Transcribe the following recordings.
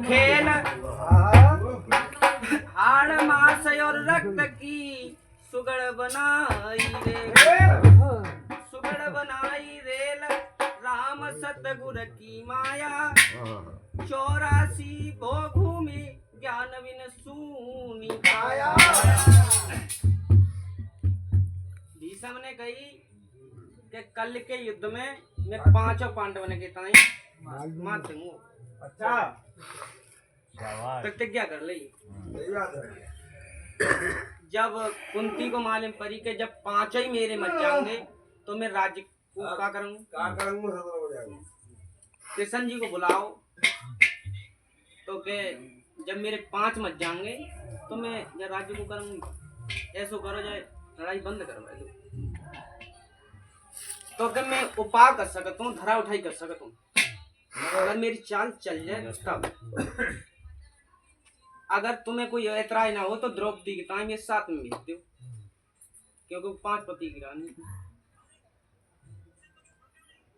खेल हाड़ मास और रक्त की सुगड़ बनाई रेल राम सतगुर की माया 84 भोगू में ज्ञान बिन सूनी पाया। भीष्म ने कही कि कल के युद्ध में मैं 5 पांडवों के ताई मार दूंगा। अच्छा प्रतिज्ञा कर ली। जब कुंती को मालूम पड़ी कि जब 5 ही मेरे मर जाएंगे तो मैं राज्य को क्या करूंगा। कृष्ण जी को बुलाओ तो के जब मेरे 5 मर जाएंगे तो मैं राज्य को करूंगी। ऐसा करो जाए लड़ाई बंद करो तो कि मैं उपाय कर सकता हूँ, धरा उठाई कर सकता हूँ। अगर मेरी चाल चल जाए तब। अगर तुम्हें कोई ऐतराज ना हो तो द्रौपदी के टाइम ये साथ में भेज दो, क्योंकि 5 पति की रानी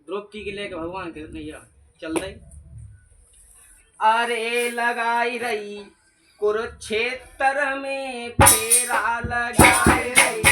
द्रौपदी के लेके भगवान के नैया चल रही। अरे लगाई रही कुरुक्षेत्र में फेरा लगाई रही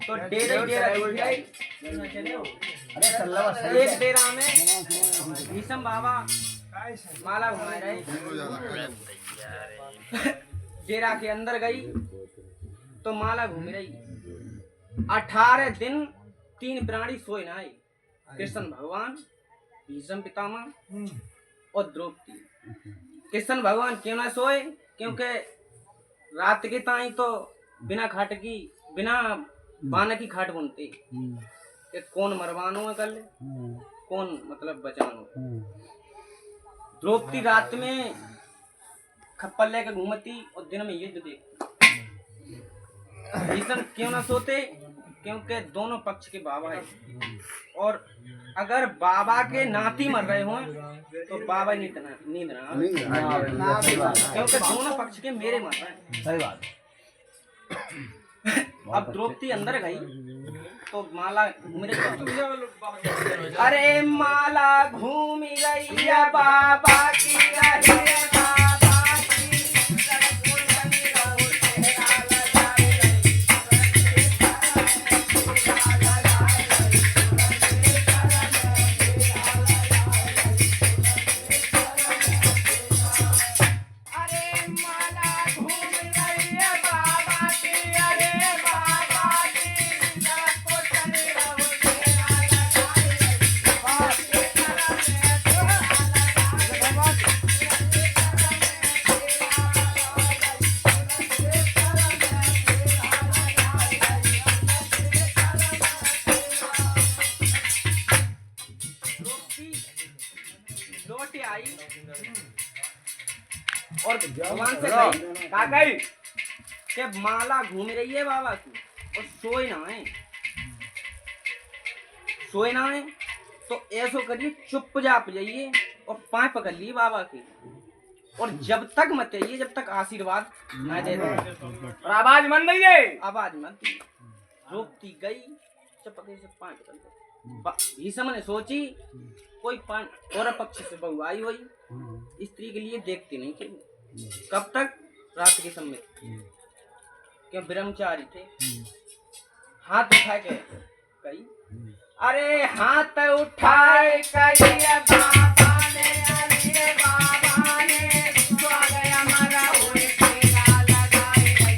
तो एक डेरा में भीष्म बाबा माला घुमाए रहे। डेरा के अंदर गई तो माला घूम रही। 18 दिन 3 प्राणी सोए ना आई, कृष्ण भगवान, भीष्म पितामह और द्रौपदी। कृष्ण भगवान क्यों ना सोए? क्योंकि रात के ताई तो बिना खाट की बिना बाना की खाट बुनती कि कौन मरवानो है कल, कौन मतलब बचानो। द्रौपदी रात में खप्पल लेकर घूमती और दिन में युद्ध देखती। भीष्म क्यों ना सोते? क्योंकि दोनों पक्ष के बाबा है और अगर बाबा के नाती मर रहे हों तो बाबा नींद ना, क्योंकि दोनों पक्ष के मेरे मर रहे हैं। सही बात। अब द्रौपदी अंदर गई तो माला घूम रही। अरे माला घूम रही है बाबा की लौटे आई और भगवान से कही कि माला घूम रही है बाबा की और सोए ना है तो ऐसो करिए चुपचाप जाइए और पाँव पकड़ लिए बाबा की और जब तक मत आइए जब तक आशीर्वाद न दे और आवाज मत दीजिए। आवाज मत द्रौपदी गई चपके से पाँव पकड़ भीष्म ने सोची कोई और पक्ष से बहू आई हुई स्त्री के लिए देखती नहीं कि कब तक रात के समय क्या ब्रह्मचारी थे। हाथ उठा के कही अरे हाथ उठाए कही बाबा ने अरे बाबा ने स्वर्ग हमारा हुए तेरा लगाए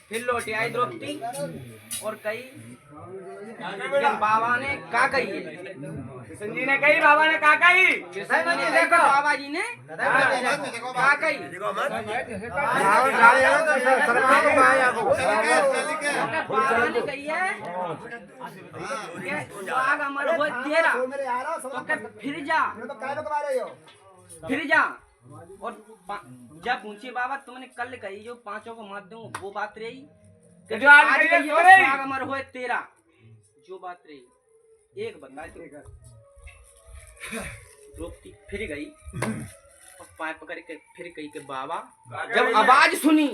फिर लौट आई द्रौपदी और कही बाबा ने का कही है कृष्ण जी ने कही बाबा ने का कही कृष्ण जी ने देखो बाबा जी ने का कही बाबा ने कही है बाग अमर हो तेरा तो फिर जा और जब पूछिए बाबा तुमने कल कही जो पांचों को मार दूं वो बात रही जो आज कही बाग अमर हो तेरा जो बात रही एक बता द्रौपदी फिर गई और पाए पकड़ के फिर कही के बाबा जब आवाज सुनी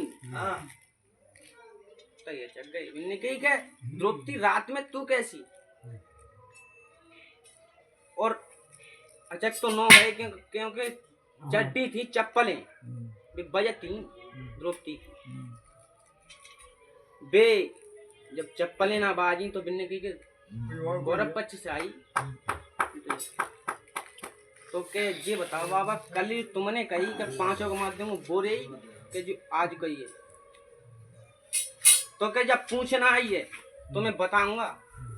तो ये चढ़ गई मैंने कही के द्रौपदी रात में तू कैसी और अचक तो नौ गए क्योंकि चड्डी थी चप्पलें बजती द्रौपदी की बे जब चप्पलें ना बाजी तो बिन्ने की गौरव पक्ष से आई तो के ये बताओ बाबा कल तुमने कही कि पांचों के माध्यम बोले कि जो आज कही है तो के जब पूछना आई है तो मैं बताऊंगा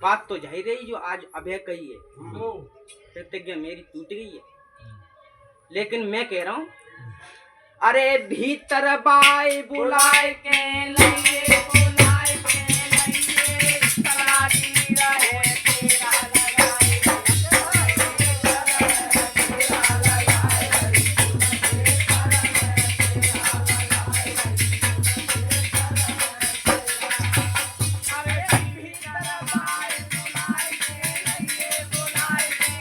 बात तो जाहिर रही जो आज अभय कही है प्रतिज्ञा मेरी टूट गई है लेकिन मैं कह रहा हूं अरे भीतर बाई बुलाए के लिए बुलाए के लिए तराजी रहे तेरा लगाए अरे भीतर बाई बुलाए के लिए बुलाए के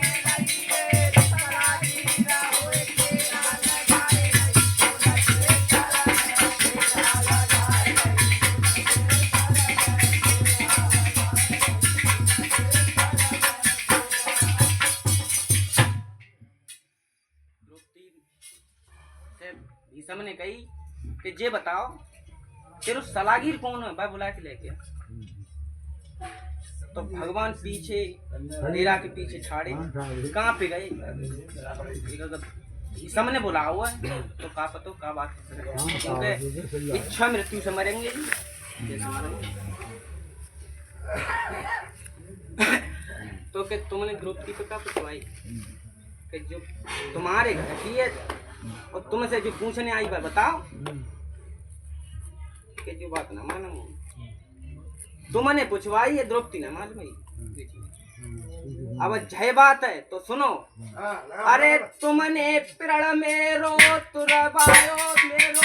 लिए तराजी रहे तेरा लगाए भीष्म ने कही कि जे बताओ तेरे सलागीर कौन है भाई बुला के लेके तो भगवान पीछे डेरा के पीछे छाड़े कहाँ पे गए भीष्म ने बुला हुआ है तो का पतो का बात क्योंकि इच्छा मृत्यु से मरेंगे तो कि तुमने द्रौपदी को क्या पूछवाई कि जो तुम्हारे घर की है और तुमसे जो पूछने आई बार बताओ कि जो बात ना मानो तुमने पूछवाई है द्रौपदी ना मालूम है अब जय बात है तो सुनो अरे तुमने प्रण मेरो तुरवायो मेरो